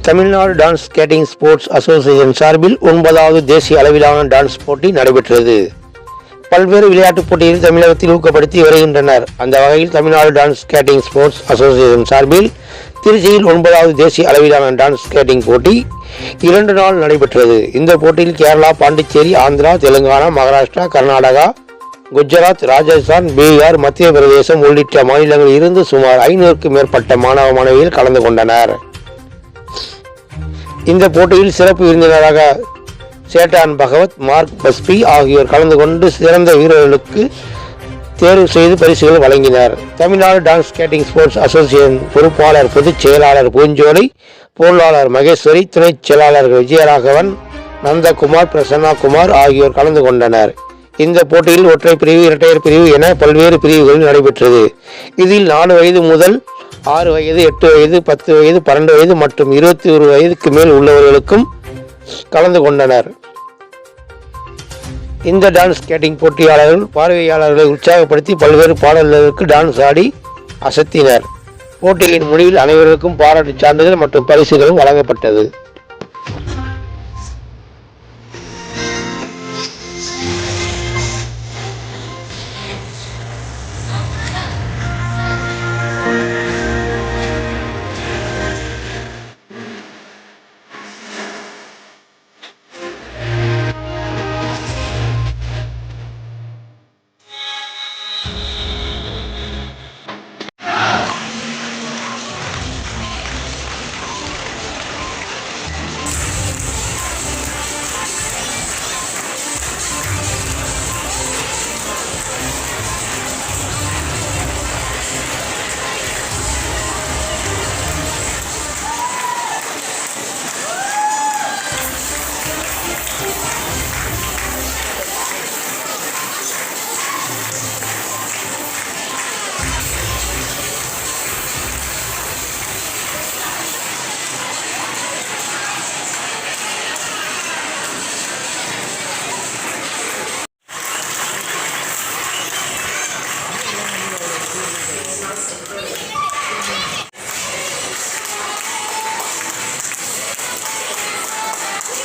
Tamil Nadu dance skating sports association சார்பில் 9வது தேசிய அளவிலான டான்ஸ் போட்டி நடைபெற்றது. பல்வேறு விளையாட்டுப் போட்டிகளில் தமிழகத்தில் ஊக்கப்படுத்தி வருகின்றனர். அந்த வகையில் Tamil Nadu dance skating sports association சார்பில் திருச்சியில் 9வது தேசிய அளவிலான டான்ஸ் ஸ்கேட்டிங் போட்டி 2 நாள் நடைபெற்றது. இந்த போட்டியில் கேரளா, பாண்டிச்சேரி, ஆந்திரா, தெலுங்கானா, மகாராஷ்டிரா, கர்நாடகா, குஜராத், ராஜஸ்தான், பீகார், மத்திய பிரதேசம் உள்ளிட்ட மாநிலங்களில் இருந்து சுமார் 500க்கும் மேற்பட்ட மாணவ மாணவிகள் கலந்து கொண்டனர். இந்த போட்டியில் சிறப்பு விருந்தினராக சேட்டான் பகவத், மார்க் பஸ்பி ஆகியோர் கலந்து கொண்டு சிறந்த வீரர்களுக்கு தேர்வு செய்து பரிசுகள் வழங்கினர். Tamil Nadu dance skating sports association பொறுப்பாளர், பொதுச் செயலாளர் பூஞ்சோலை, பொருளாளர் மகேஸ்வரி, துணைச் செயலாளர்கள் விஜயராகவன், நந்தகுமார், பிரசன்னா குமார் ஆகியோர் கலந்து கொண்டனர். இந்த போட்டியில் ஒற்றை பிரிவு, இரட்டையர் பிரிவு என பல்வேறு பிரிவுகளில் நடைபெற்றது. இதில் 4 வயது முதல் 6 வயது, 8 வயது, 10 வயது, 12 வயது மற்றும் 21 வயதுக்கு மேல் உள்ளவர்களுக்கும் கலந்து கொண்டனர். இந்த டான்ஸ் ஸ்கேட்டிங் போட்டியாளர்கள் பார்வையாளர்களை உற்சாகப்படுத்தி பல்வேறு பாடல்களுக்கு டான்ஸ் ஆடி அசத்தினர். போட்டியின் முடிவில் அனைவருக்கும் பாராட்டு சான்றிதழ் மற்றும் பரிசுகளும் வழங்கப்பட்டது.